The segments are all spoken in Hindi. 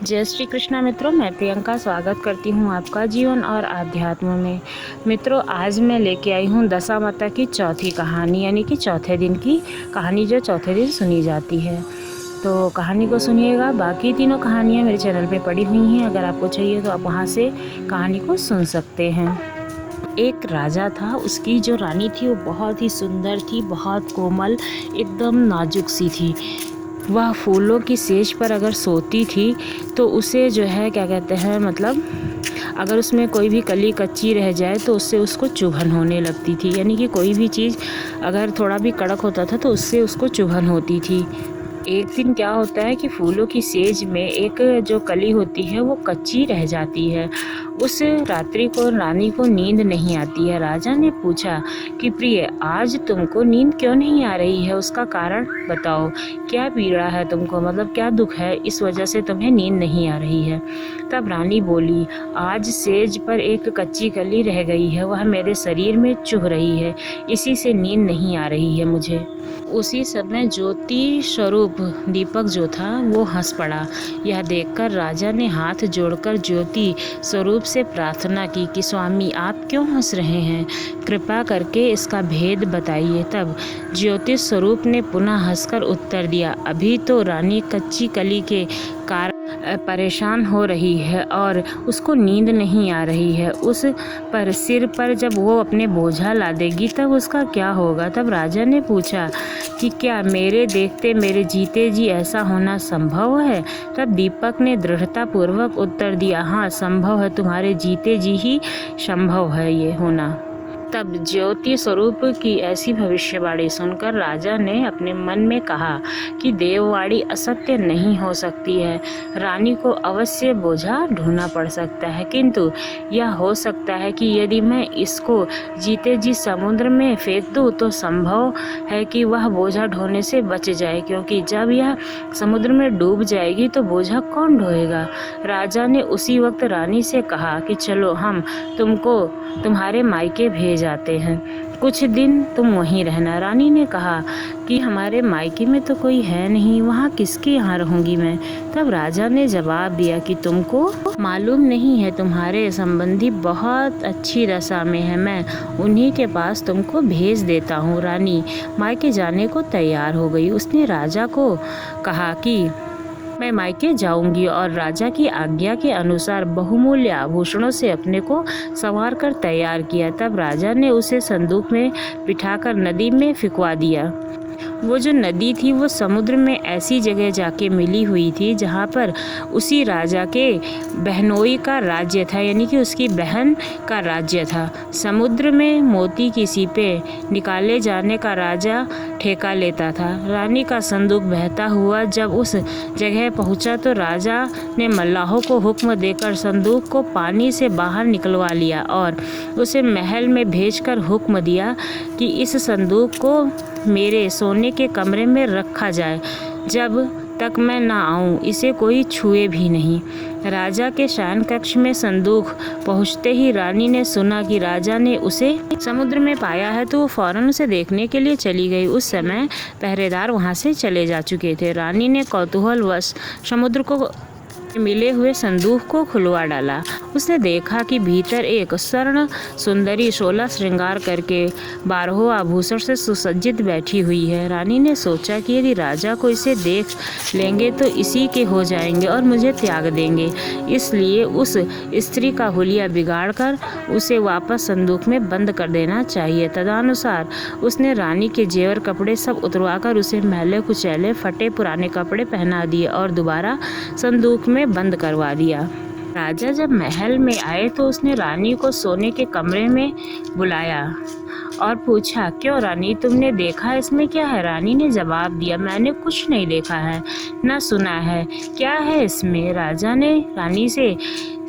जय श्री कृष्णा मित्रों, मैं प्रियंका स्वागत करती हूँ आपका जीवन और आध्यात्म में। मित्रों, आज मैं लेके आई हूँ दशामाता की चौथी कहानी, यानी कि चौथे दिन की कहानी जो चौथे दिन सुनी जाती है। तो कहानी को सुनिएगा। बाकी तीनों कहानियाँ मेरे चैनल पे पड़ी हुई हैं, अगर आपको चाहिए तो आप वहाँ से कहानी को सुन सकते हैं। एक राजा था, उसकी जो रानी थी वो बहुत ही सुंदर थी, बहुत कोमल, एकदम नाजुक सी थी। वह फूलों की सेज पर अगर सोती थी तो उसे जो है क्या कहते हैं, मतलब अगर उसमें कोई भी कली कच्ची रह जाए तो उससे उसको चुभन होने लगती थी। यानी कि कोई भी चीज़ अगर थोड़ा भी कड़क होता था तो उससे उसको चुभन होती थी। एक दिन क्या होता है कि फूलों की सेज में एक जो कली होती है वो कच्ची रह जाती है। उस रात्रि को रानी को नींद नहीं आती है। राजा ने पूछा कि प्रिय, आज तुमको नींद क्यों नहीं आ रही है, उसका कारण बताओ। क्या पीड़ा है तुमको, मतलब क्या दुख है, इस वजह से तुम्हें नींद नहीं आ रही है। तब रानी बोली, आज सेज पर एक कच्ची कली रह गई है, वह मेरे शरीर में चुभ रही है, इसी से नींद नहीं आ रही है मुझे। उसी समय ज्योति स्वरूप दीपक जो था वो हंस पड़ा। यह देखकर राजा ने हाथ जोड़कर ज्योति स्वरूप से प्रार्थना की कि स्वामी, आप क्यों हंस रहे हैं, कृपा करके इसका भेद बताइए। तब ज्योति स्वरूप ने पुनः हंसकर उत्तर दिया, अभी तो रानी कच्ची कली के कारण परेशान हो रही है और उसको नींद नहीं आ रही है। उस पर सिर पर जब वो अपने बोझा लादेगी तब उसका क्या होगा। तब राजा ने पूछा कि क्या मेरे देखते मेरे जीते जी ऐसा होना संभव है। तब दीपक ने दृढ़तापूर्वक उत्तर दिया, हाँ संभव है, तुम्हारे जीते जी ही संभव है ये होना। तब ज्योति स्वरूप की ऐसी भविष्यवाणी सुनकर राजा ने अपने मन में कहा कि देववाणी असत्य नहीं हो सकती है। रानी को अवश्य बोझा ढूंढना पड़ सकता है, किंतु यह हो सकता है कि यदि मैं इसको जीते जी समुद्र में फेंक दूं तो संभव है कि वह बोझा ढोने से बच जाए, क्योंकि जब यह समुद्र में डूब जाएगी तो बोझा कौन ढोएगा। राजा ने उसी वक्त रानी से कहा कि चलो हम तुमको तुम्हारे मायके भेज जाते हैं, कुछ दिन तुम वहीं रहना। रानी ने कहा कि हमारे मायके में तो कोई है नहीं, वहाँ किसके यहाँ रहूँगी मैं। तब राजा ने जवाब दिया कि तुमको मालूम नहीं है, तुम्हारे संबंधी बहुत अच्छी दशा में है, मैं उन्हीं के पास तुमको भेज देता हूँ। रानी मायके जाने को तैयार हो गई। उसने राजा को कहा कि मैं मायके जाऊंगी और राजा की आज्ञा के अनुसार बहुमूल्य आभूषणों से अपने को संवार कर तैयार किया। तब राजा ने उसे संदूक में बिठाकर नदी में फिकवा दिया। वो जो नदी थी वो समुद्र में ऐसी जगह जाके मिली हुई थी जहाँ पर उसी राजा के बहनोई का राज्य था, यानी कि उसकी बहन का राज्य था। समुद्र में मोती की सीपें निकाले जाने का राजा ठेका लेता था। रानी का संदूक बहता हुआ जब उस जगह पहुँचा तो राजा ने मल्लाहों को हुक्म देकर संदूक को पानी से बाहर निकलवा लिया और उसे महल में भेजकर हुक्म दिया कि इस संदूक को मेरे सोने के कमरे में रखा जाए, जब तक मैं ना आऊं इसे कोई छुए भी नहीं। राजा के शयन कक्ष में संदूक पहुंचते ही रानी ने सुना कि राजा ने उसे समुद्र में पाया है, तो वो फौरन उसे देखने के लिए चली गई। उस समय पहरेदार वहां से चले जा चुके थे। रानी ने कौतूहलवश समुद्र को मिले हुए संदूक को खुलवा डाला। उसने देखा कि भीतर एक स्वर्ण सुंदरी 16 श्रृंगार करके 12 आभूषण से सुसज्जित बैठी हुई है। रानी ने सोचा कि यदि राजा को इसे देख लेंगे तो इसी के हो जाएंगे और मुझे त्याग देंगे, इसलिए उस स्त्री का हुलिया बिगाड़कर उसे वापस संदूक में बंद कर देना चाहिए। तदनुसार उसने रानी के जेवर कपड़े सब उतरवाकर उसे मैले कुचैले फटे पुराने कपड़े पहना दिए और दोबारा संदूक में बंद करवा दिया। राजा जब महल में आए तो उसने रानी को सोने के कमरे में बुलाया और पूछा, क्यों रानी, तुमने देखा इसमें क्या है। रानी ने जवाब दिया, मैंने कुछ नहीं देखा है, न सुना है, क्या है इसमें। राजा ने रानी से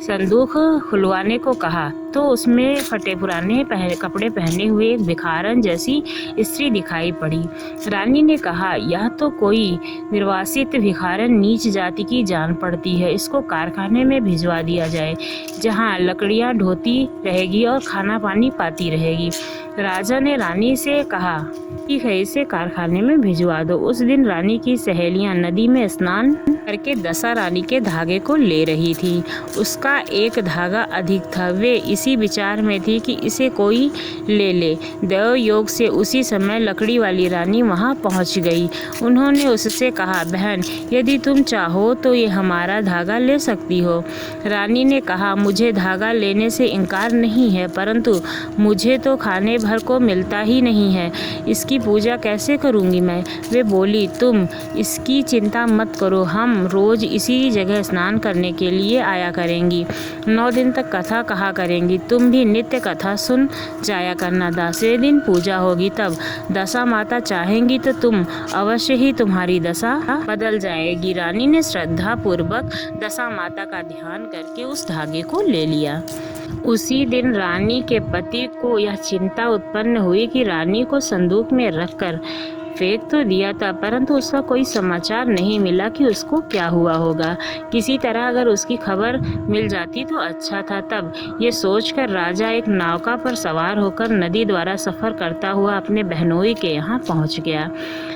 संदूक खुलवाने को कहा। तो उसमें फटे पुराने कपड़े पहने हुए एक भिखारन जैसी स्त्री दिखाई पड़ी। रानी ने कहा, यह तो कोई निर्वासित भिखारन नीच जाति की जान पड़ती है। इसको कारखाने में भिजवा दिया जाए, जहाँ लकड़ियाँ ढोती रहेगी और खाना पानी पाती रहेगी। राजा ने रानी से कहा, ठीक है, इसे कारखाने में भिजवा दो। उस दिन रानी की सहेलियां नदी में स्नान करके दशा रानी के धागे को ले रही थी। उसका एक धागा अधिक था। वे इसी विचार में थी कि इसे कोई ले ले। देव योग से उसी समय लकड़ी वाली रानी वहां पहुंच गई। उन्होंने उससे कहा, बहन, यदि तुम चाहो तो ये हमारा धागा ले सकती हो। रानी ने कहा, मुझे धागा लेने से इनकार नहीं है, परंतु मुझे तो खाने भर को मिलता ही नहीं है। इसकी पूजा कैसे करूंगी मैं? वे बोली, तुम इसकी चिंता मत करो, हम रोज इसी जगह स्नान करने के लिए आया करेंगी। 9 दिन तक कथा कहा करेंगी। तुम भी नित्य कथा सुन जाया करना। 10वें दिन पूजा होगी, तब दशा माता चाहेंगी तो तुम अवश्य ही तुम्हारी दशा बदल जाएगी। रानी ने श्रद्धा पूर्वक दशा माता का ध्यान करके उस धागे को ले लिया। उसी दिन रानी के पति को यह चिंता उत्पन्न हुई कि रानी को संदूक में रखकर फेंक तो दिया था, परंतु उसका कोई समाचार नहीं मिला कि उसको क्या हुआ होगा। किसी तरह अगर उसकी खबर मिल जाती तो अच्छा था। तब ये सोचकर राजा एक नौका पर सवार होकर नदी द्वारा सफ़र करता हुआ अपने बहनोई के यहाँ पहुँच गया।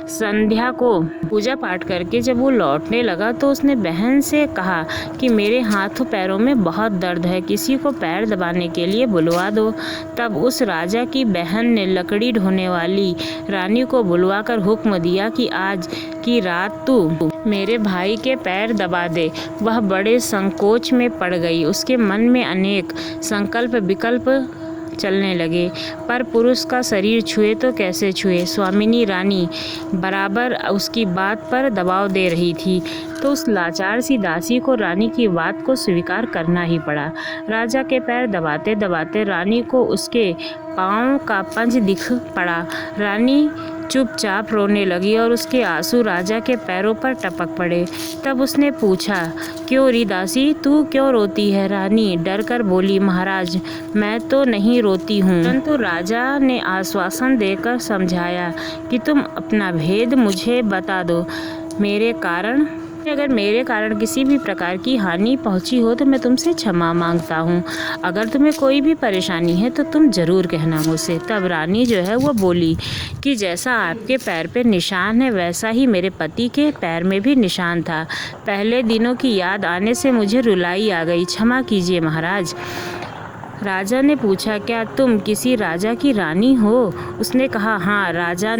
संध्या को पूजा पाठ करके जब वो लौटने लगा तो उसने बहन से कहा कि मेरे हाथों पैरों में बहुत दर्द है, किसी को पैर दबाने के लिए बुलवा दो। तब उस राजा की बहन ने लकड़ी ढोने वाली रानी को बुलवाकर हुक्म दिया कि आज की रात तू मेरे भाई के पैर दबा दे। वह बड़े संकोच में पड़ गई। उसके मन में अनेक संकल्प विकल्प चलने लगे, पर पुरुष का शरीर छुए तो कैसे छुए। स्वामिनी रानी बराबर उसकी बात पर दबाव दे रही थी, तो उस लाचार सी दासी को रानी की बात को स्वीकार करना ही पड़ा। राजा के पैर दबाते दबाते रानी को उसके पाँव का पंज दिख पड़ा। रानी चुपचाप रोने लगी और उसके आंसू राजा के पैरों पर टपक पड़े। तब उसने पूछा, क्यों री दासी, तू क्यों रोती है? रानी डर कर बोली, महाराज, मैं तो नहीं रोती हूँ, परंतु राजा ने आश्वासन देकर समझाया कि तुम अपना भेद मुझे बता दो। अगर मेरे कारण किसी भी प्रकार की हानि पहुंची हो तो मैं तुमसे क्षमा मांगता हूं। अगर तुम्हें कोई भी परेशानी है तो तुम ज़रूर कहना मुझसे। तब रानी जो है वो बोली कि जैसा आपके पैर पे निशान है वैसा ही मेरे पति के पैर में भी निशान था। पहले दिनों की याद आने से मुझे रुलाई आ गई, क्षमा कीजिए महाराज। राजा ने पूछा, क्या तुम किसी राजा की रानी हो? उसने कहा, हाँ। राजा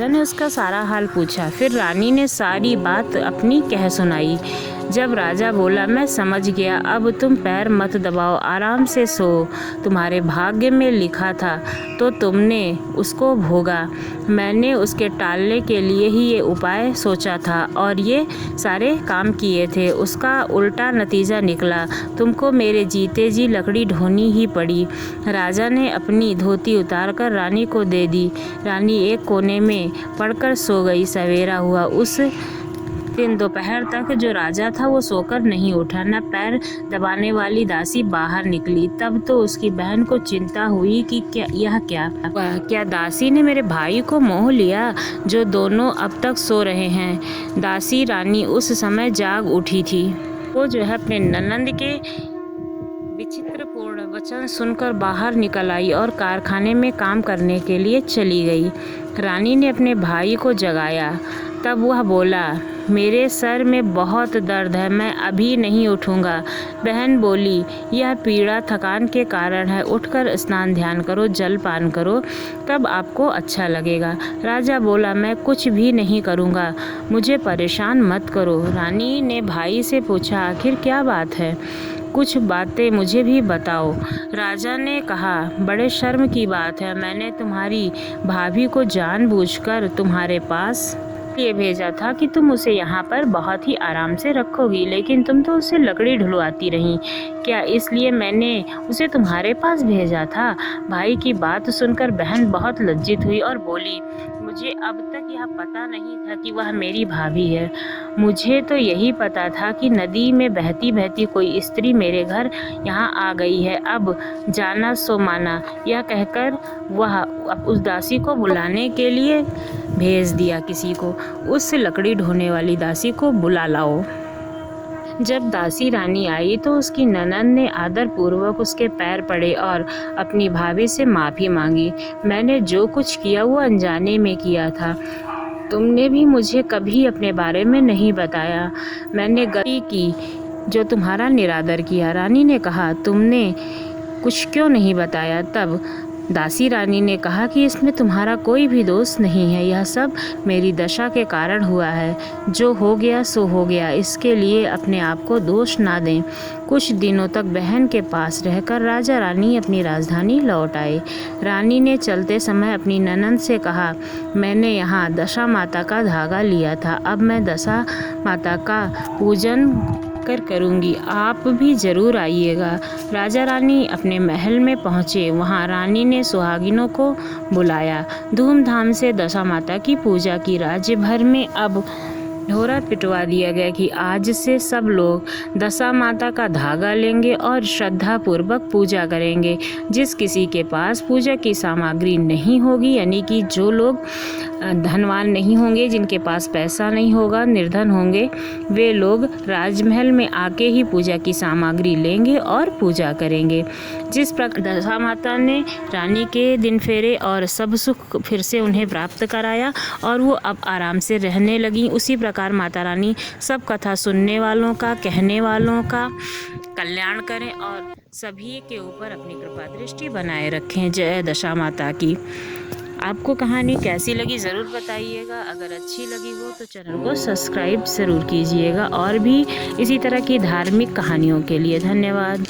ने उसका सारा हाल पूछा। फिर रानी ने सारी बात अपनी कह सुनाई। जब राजा बोला, मैं समझ गया, अब तुम पैर मत दबाओ, आराम से सो। तुम्हारे भाग्य में लिखा था तो तुमने उसको भोगा। मैंने उसके टालने के लिए ही ये उपाय सोचा था और ये सारे काम किए थे। उसका उल्टा नतीजा निकला। तुमको मेरे जीते जी लकड़ी ढोनी ही पड़ी। राजा ने अपनी धोती उतारकर रानी को दे दी। रानी एक कोने में पड़कर सो गई। सवेरा हुआ। उस दिन दोपहर तक जो राजा था वो सोकर नहीं उठा। न पैर दबाने वाली दासी बाहर निकली। तब तो उसकी बहन को चिंता हुई कि क्या दासी ने मेरे भाई को मोह लिया, जो दोनों अब तक सो रहे हैं। दासी रानी उस समय जाग उठी थी। वो जो है अपने ननंद के विचित्रपूर्ण वचन सुनकर बाहर निकल आई और कारखाने में काम करने के लिए चली गई। रानी ने अपने भाई को जगाया। तब वह बोला, मेरे सर में बहुत दर्द है, मैं अभी नहीं उठूँगा। बहन बोली, यह पीड़ा थकान के कारण है, उठकर स्नान ध्यान करो, जल पान करो, तब आपको अच्छा लगेगा। राजा बोला, मैं कुछ भी नहीं करूँगा, मुझे परेशान मत करो। रानी ने भाई से पूछा, आखिर क्या बात है? कुछ बातें मुझे भी बताओ। राजा ने कहा, बड़े शर्म की बात है, मैंने तुम्हारी भाभी को जानबूझकर तुम्हारे पास ये भेजा था कि तुम उसे यहाँ पर बहुत ही आराम से रखोगी, लेकिन तुम तो उसे लकड़ी ढुलवाती रही। क्या इसलिए मैंने उसे तुम्हारे पास भेजा था? भाई की बात सुनकर बहन बहुत लज्जित हुई और बोली, मुझे अब तक यह पता नहीं था कि वह मेरी भाभी है। मुझे तो यही पता था कि नदी में बहती बहती कोई स्त्री मेरे घर यहाँ आ गई है। अब जाना सो माना, यह कहकर वह उस दासी को बुलाने के लिए भेज दिया किसी को। उस लकड़ी ढोने वाली दासी को बुला लाओ। जब दासी रानी आई तो उसकी ननद ने आदरपूर्वक उसके पैर पड़े और अपनी भाभी से माफ़ी मांगी। मैंने जो कुछ किया वो अनजाने में किया था। तुमने भी मुझे कभी अपने बारे में नहीं बताया। मैंने गलती की जो तुम्हारा निरादर किया। रानी ने कहा, तुमने कुछ क्यों नहीं बताया? तब दासी रानी ने कहा कि इसमें तुम्हारा कोई भी दोष नहीं है, यह सब मेरी दशा के कारण हुआ है। जो हो गया सो हो गया, इसके लिए अपने आप को दोष ना दें। कुछ दिनों तक बहन के पास रहकर राजा रानी अपनी राजधानी लौट आए। रानी ने चलते समय अपनी ननद से कहा, मैंने यहाँ दशा माता का धागा लिया था, अब मैं दशा माता का पूजन करूँगी, आप भी ज़रूर आइएगा। राजा रानी अपने महल में पहुँचे। वहाँ रानी ने सुहागिनों को बुलाया। धूमधाम से दशा माता की पूजा की। राज्य भर में अब ढोरा पिटवा दिया गया कि आज से सब लोग दशा माता का धागा लेंगे और श्रद्धापूर्वक पूजा करेंगे। जिस किसी के पास पूजा की सामग्री नहीं होगी, यानी कि जो लोग धनवान नहीं होंगे, जिनके पास पैसा नहीं होगा, निर्धन होंगे, वे लोग राजमहल में आके ही पूजा की सामग्री लेंगे और पूजा करेंगे। जिस प्रकार दशा माता ने रानी के दिन फेरे और सब सुख फिर से उन्हें प्राप्त कराया और वो अब आराम से रहने लगी, उसी प्रकार माता रानी सब कथा सुनने वालों का, कहने वालों का कल्याण करें और सभी के ऊपर अपनी कृपा दृष्टि बनाए रखें। जय दशा माता की। आपको कहानी कैसी लगी ज़रूर बताइएगा। अगर अच्छी लगी हो तो चैनल को सब्सक्राइब ज़रूर कीजिएगा और भी इसी तरह की धार्मिक कहानियों के लिए। धन्यवाद।